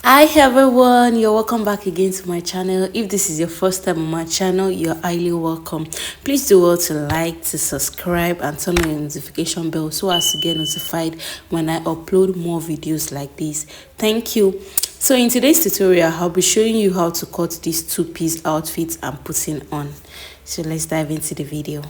Hi everyone, you're welcome back again to my channel. If this is your first time on my channel, you're highly welcome. Please do well to like, to subscribe and turn on your notification bell so as to get notified when I upload more videos like this. Thank you. So in today's tutorial, I'll be showing you how to cut these two-piece outfits and putting on. So let's dive into the video.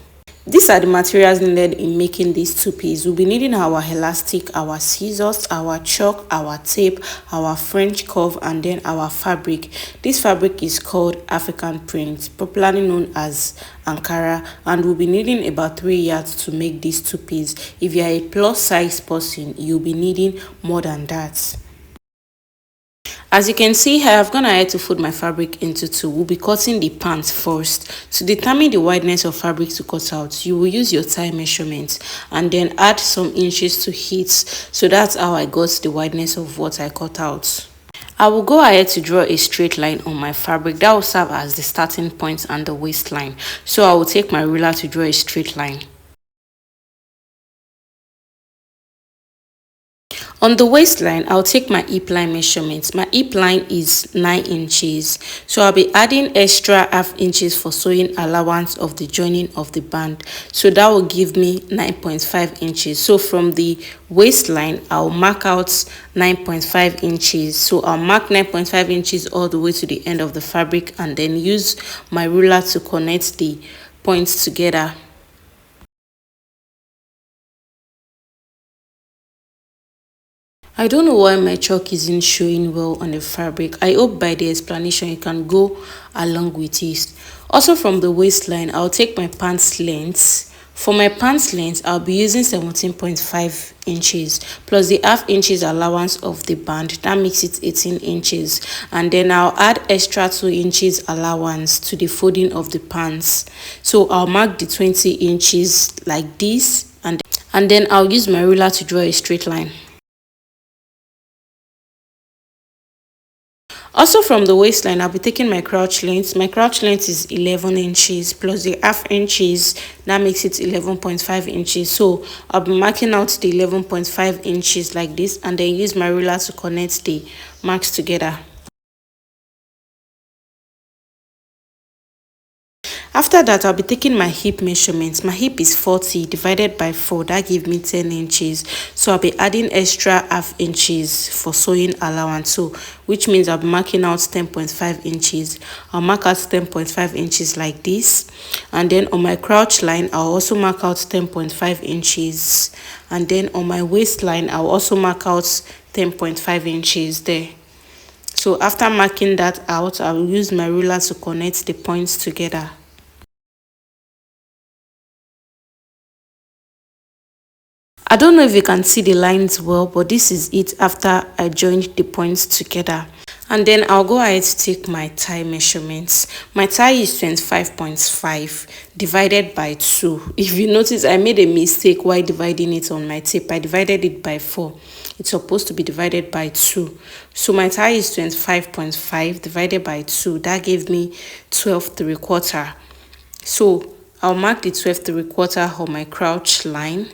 These are the materials needed in making these two-piece. We'll be needing our elastic, our scissors, our chalk, our tape, our French curve, and then our fabric. This fabric is called African print, popularly known as Ankara, and we'll be needing about 3 yards to make this two-piece. If you are a plus size person, you'll be needing more than that. As you can see here, I've gone ahead to fold my fabric into two. We'll be cutting the pants first. To determine the wideness of fabric to cut out, you will use your thigh measurement and then add some inches to it. So that's how I got the wideness of what I cut out. I will go ahead to draw a straight line on my fabric. That will serve as the starting point and the waistline. So I will take my ruler to draw a straight line. On the waistline, I'll take my hip line measurements. My hip line is 9 inches. So I'll be adding extra half inches for sewing allowance of the joining of the band. So that will give me 9.5 inches. So from the waistline, I'll mark out 9.5 inches. So I'll mark 9.5 inches all the way to the end of the fabric and then use my ruler to connect the points together. I don't know why my chalk isn't showing well on the fabric. I hope by the explanation you can go along with it. Also from the waistline, I'll take my pants length. For my pants length, I'll be using 17.5 inches plus the half inches allowance of the band. That makes it 18 inches. And then I'll add extra 2 inches allowance to the folding of the pants. So I'll mark the 20 inches like this and then I'll use my ruler to draw a straight line. Also from the waistline, I'll be taking my crouch length. My crouch length is 11 inches plus the half inches. That makes it 11.5 inches. So I'll be marking out the 11.5 inches like this and then use my ruler to connect the marks together. After that, I'll be taking my hip measurements. My hip is 40 divided by 4. That gives me 10 inches. So I'll be adding extra half inches for sewing allowance. So which means I'll be marking out 10.5 inches. I'll mark out 10.5 inches like this. And then on my crouch line, I'll also mark out 10.5 inches. And then on my waistline, I'll also mark out 10.5 inches there. So after marking that out, I will use my ruler to connect the points together. I don't know if you can see the lines well, but this is it after I joined the points together. And then I'll go ahead to take my thigh measurements. My thigh is 25.5 divided by 2. If you notice, I made a mistake while dividing it on my tape. I divided it by 4. It's supposed to be divided by 2. So my thigh is 25.5 divided by 2. That gave me 12.75. So I'll mark the 12.75 on my crouch line.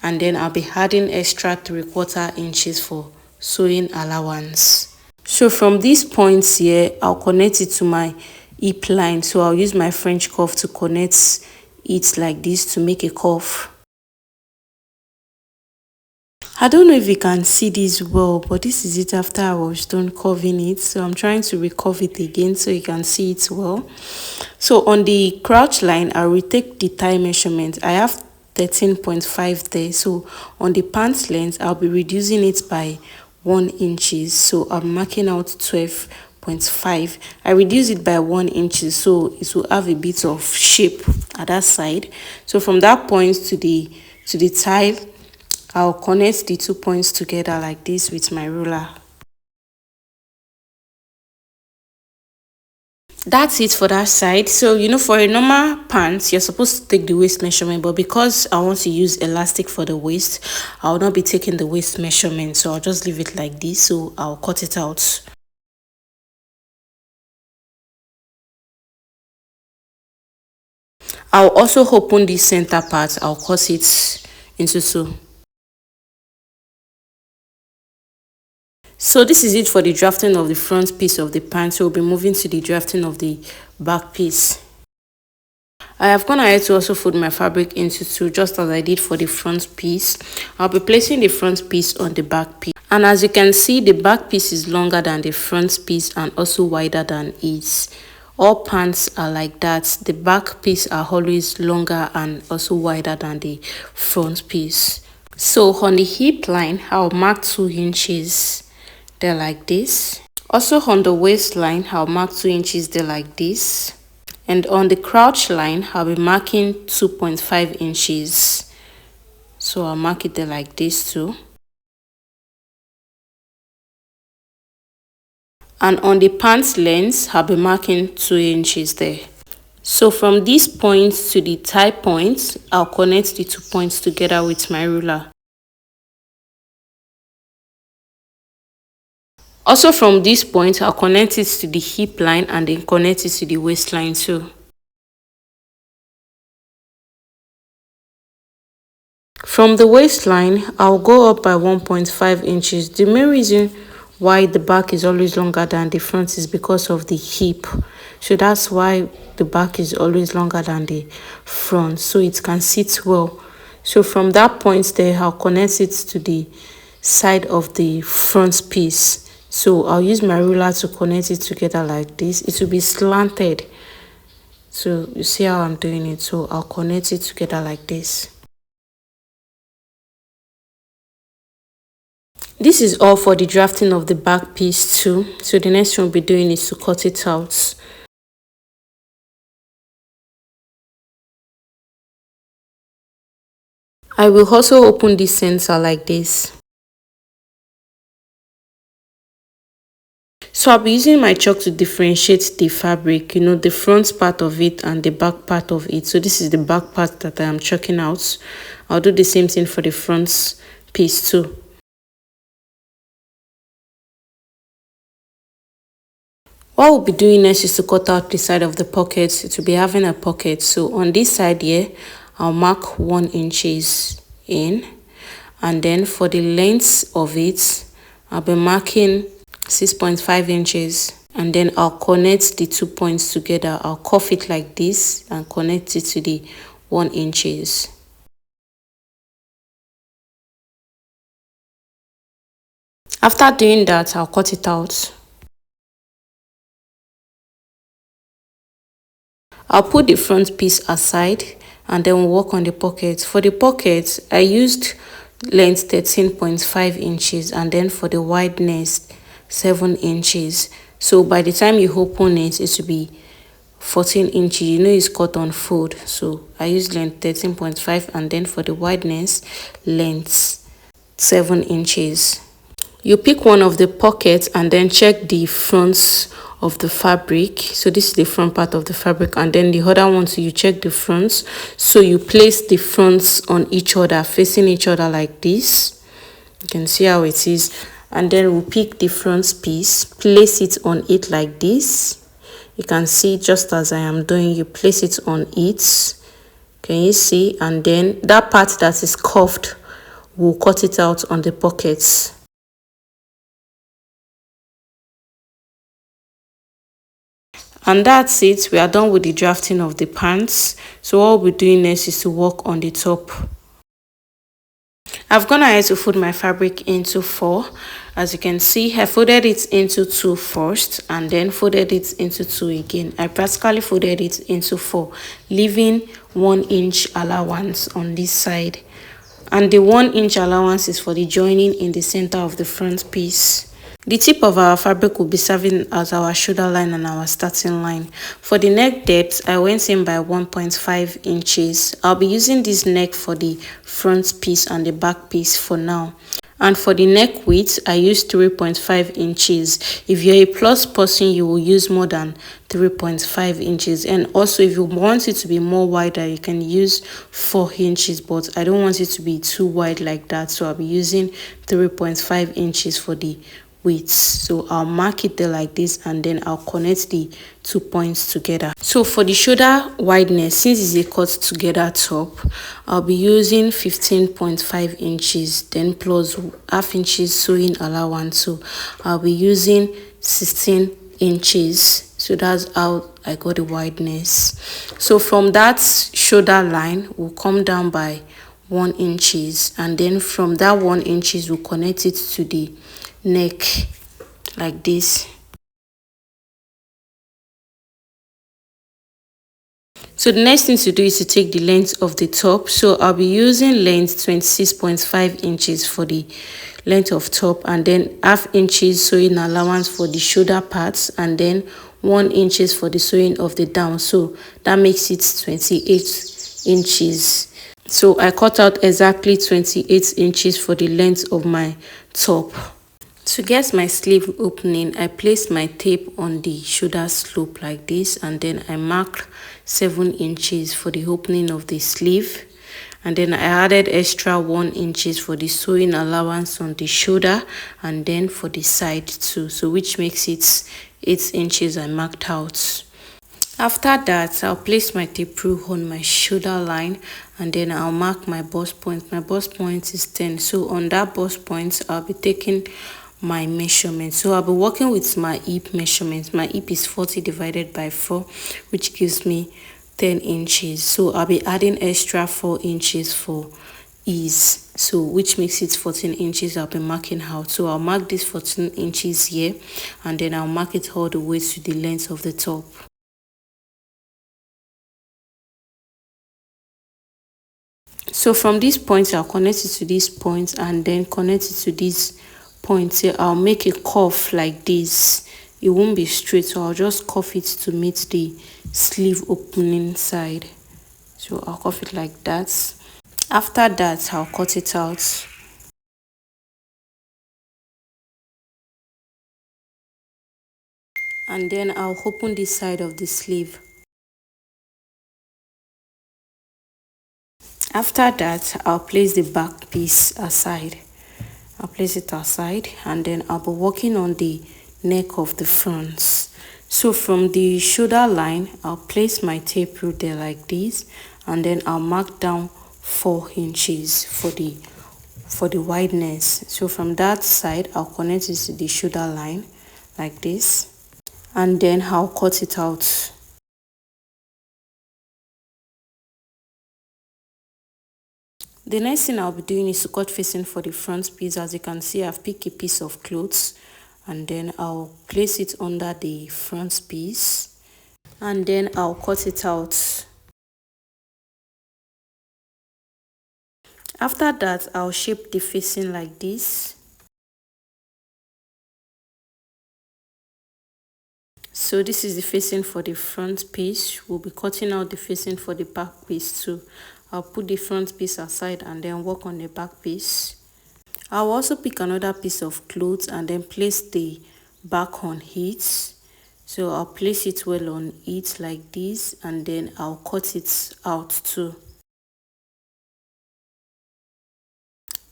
And then I'll be adding extra 3/4 inches for sewing allowance. So from these points here, I'll connect it to my hip line. So I'll use my French curve to connect it like this to make a curve. I don't know if you can see this well, but this is it after I was done curving it. So I'm trying to recurve it again so you can see it well. So on the crouch line, I'll retake the thigh measurement. I have 13.5 there. So on the pants length, I'll be reducing it by 1 inches. So I'm marking out 12.5. I reduce it by 1 inch so it will have a bit of shape at that side. So from that point to the thigh, I'll connect the 2 points together like this with my ruler. That's it for that side. So for a normal pants, you're supposed to take the waist measurement, but because I want to use elastic for the waist, I'll not be taking the waist measurement, so I'll just leave it like this. So I'll cut it out. I'll also open the center part. I'll cut it into two. So this is it for the drafting of the front piece of the pants. So we'll be moving to the drafting of the back piece. I have gone ahead to also fold my fabric into two, just as I did for the front piece. I'll be placing the front piece on the back piece. And as you can see, the back piece is longer than the front piece and also wider than it. All pants are like that. The back piece are always longer and also wider than the front piece. So on the hip line, I'll mark 2 inches there like this. Also on the waistline, I'll mark 2 inches there like this. And on the crouch line, I'll be marking 2.5 inches. So I'll mark it there like this too. And on the pants length, I'll be marking 2 inches there. So from this point to the thigh point, I'll connect the 2 points together with my ruler. Also from this point, I'll connect it to the hip line and then connect it to the waistline too. From the waistline, I'll go up by 1.5 inches. The main reason why the back is always longer than the front is because of the hip. So that's why the back is always longer than the front, so it can sit well. So from that point there, I'll connect it to the side of the front piece. So I'll use my ruler to connect it together like this. It will be slanted. So you see how I'm doing it. So I'll connect it together like this. This is all for the drafting of the back piece too. So the next thing we'll be doing is to cut it out. I will also open the center like this. So I'll be using my chalk to differentiate the fabric, the front part of it and the back part of it. So this is the back part that I am chalking out. I'll do the same thing for the front piece too. What we'll be doing next is to cut out the side of the pocket. To be having a pocket. So on this side here, I'll mark 1 inches in. And then for the length of it, I'll be marking 6.5 inches. And then I'll connect the 2 points together. I'll cuff it like this and connect it to the 1 inches. After doing that, I'll cut it out. I'll put the front piece aside and then we'll work on the pocket. For the pocket, I used length 13.5 inches and then for the wideness 7 inches. So by the time you open it, it will be 14 inches. It's cut on fold. So I used length 13.5 and then for the wideness, length 7 inches. You pick one of the pockets and then check the fronts of the fabric. So this is the front part of the fabric, and then the other one, so you check the fronts. So you place the fronts on each other, facing each other like this. You can see how it is. And then we'll pick the front piece, place it on it like this. You can see just as I am doing, you place it on it. Can you see? And then that part that is curved, we'll cut it out on the pockets. And that's it. We are done with the drafting of the pants. So what we'll be doing next is to work on the top. I've gone ahead to fold my fabric into 4. As you can see, I folded it into 2 first and then folded it into 2 again. I practically folded it into 4, leaving 1 inch allowance on this side. And the 1 inch allowance is for the joining in the center of the front piece. The tip of our fabric will be serving as our shoulder line and our starting line. For the neck depth, I went in by 1.5 inches. I'll be using this neck for the front piece and the back piece for now. And for the neck width, I used 3.5 inches. If you're a plus person, you will use more than 3.5 inches. And also, if you want it to be more wider, you can use 4 inches. But I don't want it to be too wide like that. So I'll be using 3.5 inches for the width. So I'll mark it there like this, and then I'll connect the 2 points together. So for the shoulder wideness, since it's a cut together top, I'll be using 15.5 inches, then plus half inches sewing allowance. So I'll be using 16 inches. So that's how I got the wideness. So from that shoulder line, we'll come down by 1 inches, and then from that 1 inches we'll connect it to the neck like this. So the next thing to do is to take the length of the top. So I'll be using length 26.5 inches for the length of top, and then half inches sewing allowance for the shoulder parts, and then 1 inches for the sewing of the down. So that makes it 28 inches. So I cut out exactly 28 inches for the length of my top. To get my sleeve opening, I place my tape on the shoulder slope like this, and then I mark 7 inches for the opening of the sleeve, and then I added extra 1 inches for the sewing allowance on the shoulder and then for the side too, so which makes it 8 inches I marked out. After that, I'll place my tape rule on my shoulder line, and then I'll mark my bust point. My bust point is 10. So on that bust point, I'll be taking my measurement. So I'll be working with my hip measurement. My hip is 40 divided by 4, which gives me 10 inches. So I'll be adding extra 4 inches for ease, so which makes it 14 inches I'll be marking out. So I'll mark this 14 inches here, and then I'll mark it all the way to the length of the top. So from this point, I'll connect it to this point, and then connect it to this point here. I'll make a curve like this. It won't be straight, so I'll just curve it to meet the sleeve opening side. So I'll curve it like that. After that, I'll cut it out. And then I'll open this side of the sleeve. After that, I'll place the back piece aside. I'll place it aside, and then I'll be working on the neck of the front. So from the shoulder line, I'll place my tape rule there like this, and then I'll mark down 4 inches for the wideness. So from that side, I'll connect it to the shoulder line like this, and then I'll cut it out. The next thing I'll be doing is to cut facing for the front piece. As you can see, I've picked a piece of clothes, and then I'll place it under the front piece, and then I'll cut it out. After that, I'll shape the facing like this. So this is the facing for the front piece. We'll be cutting out the facing for the back piece too. I'll put the front piece aside and then work on the back piece. I'll also pick another piece of cloth and then place the back on it. So I'll place it well on it like this, and then I'll cut it out too.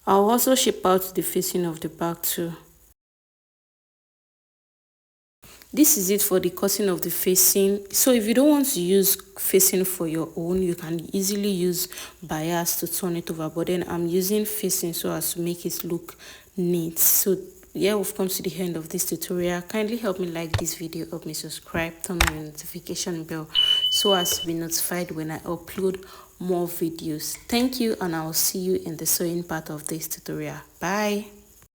I'll also shape out the facing of the back too. This is it for the cutting of the facing. So if you don't want to use facing for your own, you can easily use bias to turn it over, but then I'm using facing so as to make it look neat. So yeah, we've come to the end of this tutorial. Kindly help me like this video, help me subscribe, turn on the notification bell so as to be notified when I upload more videos. Thank you, and I will see you in the sewing part of this tutorial. Bye.